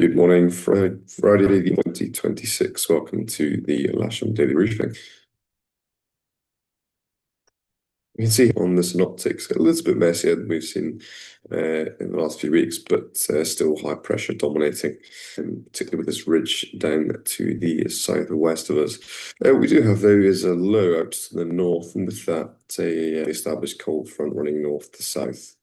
Good morning, Friday the 2026. Welcome to the Lasham Daily Briefing. You can see on the synoptics a little bit messier than we've seen in the last few weeks, but still high pressure dominating, particularly with this ridge down to the southwest of us. We do have, though, is a low out to the north, and with that, a established cold front running north to south.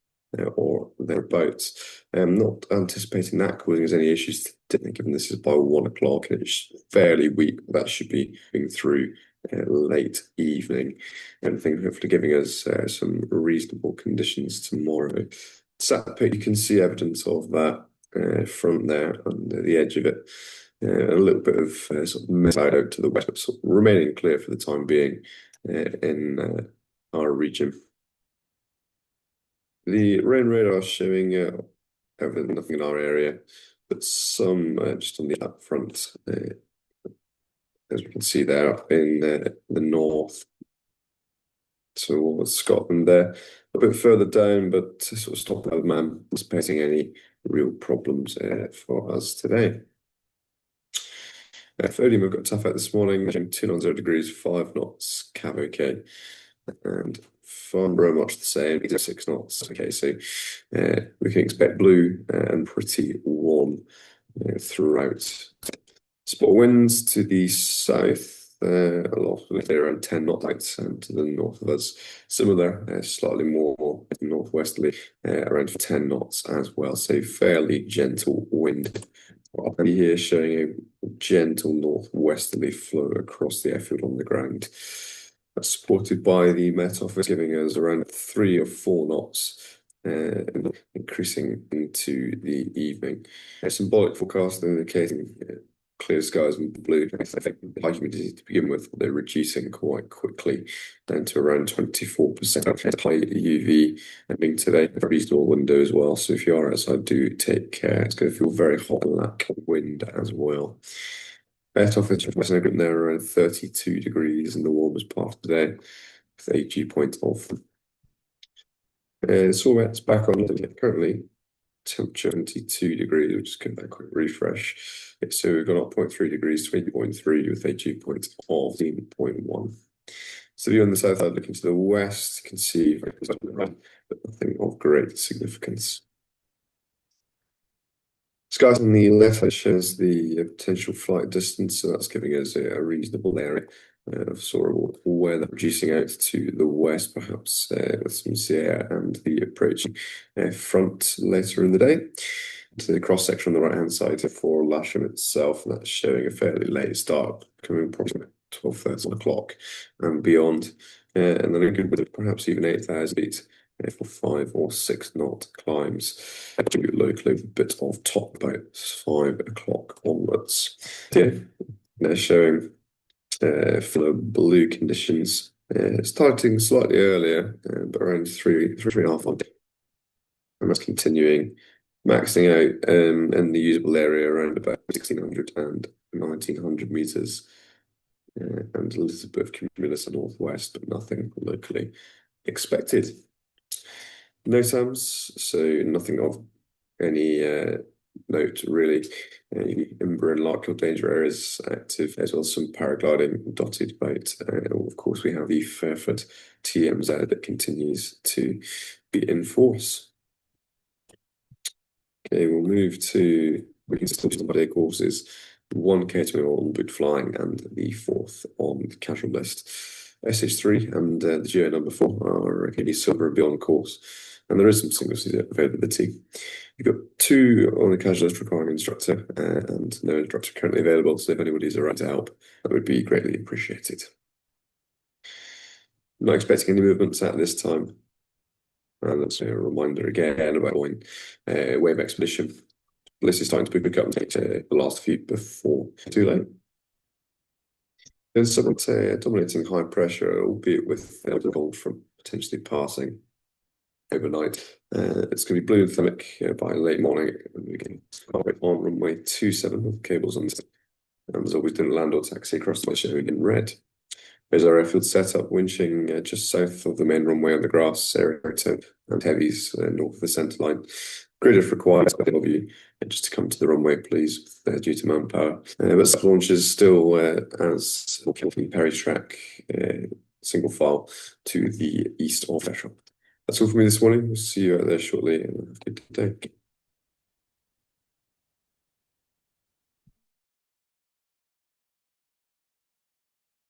Or thereabouts. I'm not anticipating that causing us any issues today, given this is by 1 o'clock and it's fairly weak. That should be going through late evening, and things hopefully giving us some reasonable conditions tomorrow. Saturday, you can see evidence of that front there under the edge of it. A little bit of sort of mist out to the west, but sort of remaining clear for the time being in our region. The rain radar showing nothing in our area, but some just on the up front, as we can see there up in the north towards Scotland there. A bit further down, but sort of stop out, man, anticipating any real problems for us today. Sodium, we've got tough out this morning, measuring 290 degrees, 5 knots, cab okay. And Farnborough much the same, 6 knots. Okay, so we can expect blue and pretty warm throughout. Spot winds to the south, a lot around 10 knots, and to the north of us, similar, slightly more northwesterly, around 10 knots as well. So fairly gentle wind. Up here showing a gentle northwesterly flow across the airfield on the ground. That's supported by the Met Office giving us around 3 or 4 knots, increasing into the evening. A symbolic forecast indicating clear skies and blue. I think the high humidity to begin with, they're reducing quite quickly down to around 24%. High UV ending today, a reasonable window as well. So if you are outside, do take care. It's going to feel very hot in that wind as well. Met Office Western there around 32 degrees in the warmest part of the day, with a dew point of. Sorbet's back on currently. Temperature 22 degrees, we'll just give that a quick refresh. So we've gone up 0.3 degrees, 20.3 with a dew point of 18.1. So view on the south side looking to the west, you can see but nothing of great significance. Skies on the left side shows the potential flight distance, so that's giving us a reasonable area of sort of weather reducing out to the west, perhaps with some sea air and the approaching front later in the day. To the cross section on the right hand side for Lasham itself, and that's showing a fairly late start, coming approximately 12:30 o'clock and beyond, and then a good bit of perhaps even 8,000 feet for 5 or 6 knot climbs. Locally, a bit of top about 5 o'clock onwards. Yeah, they're showing for blue conditions, starting slightly earlier, but around 3.5 on. And that's continuing, maxing out in the usable area around about 1,600 and 1,900 meters, and a little bit of cumulus northwest, but nothing locally expected. No SAMs, so nothing of any note really. Ember and Larkhill danger areas active, as well as some paragliding dotted about. Of course, we have the Fairford TMZ that continues to be in force. Okay, we'll move to day courses. 1K to on boot flying and the 4th on the casual list. SH3 and the GO number 4 are KD Silver and Beyond course, and there is some single seat availability. You've got 2 on the casual list requiring an instructor, and no instructor currently available, so if anybody's around to help, that would be greatly appreciated. Not expecting any movements at this time. And that's a reminder again about going Wave Expedition. Bliss is starting to pick up and take the last few before too late. There's some dominating high pressure, albeit with the cold from potentially passing overnight. It's going to be blue and thermic by late morning. We can on runway 27 with cables on. And there's always doing a land or taxi across the way showing in red. There's our airfield setup, winching just south of the main runway on the grass area and heavies north of the centre line. Grid requires of you just to come to the runway, please, due to manpower. But such launches still as Perry's track, single file to the east of Lasham. That's all from me this morning. We'll see you out there shortly and have a good day.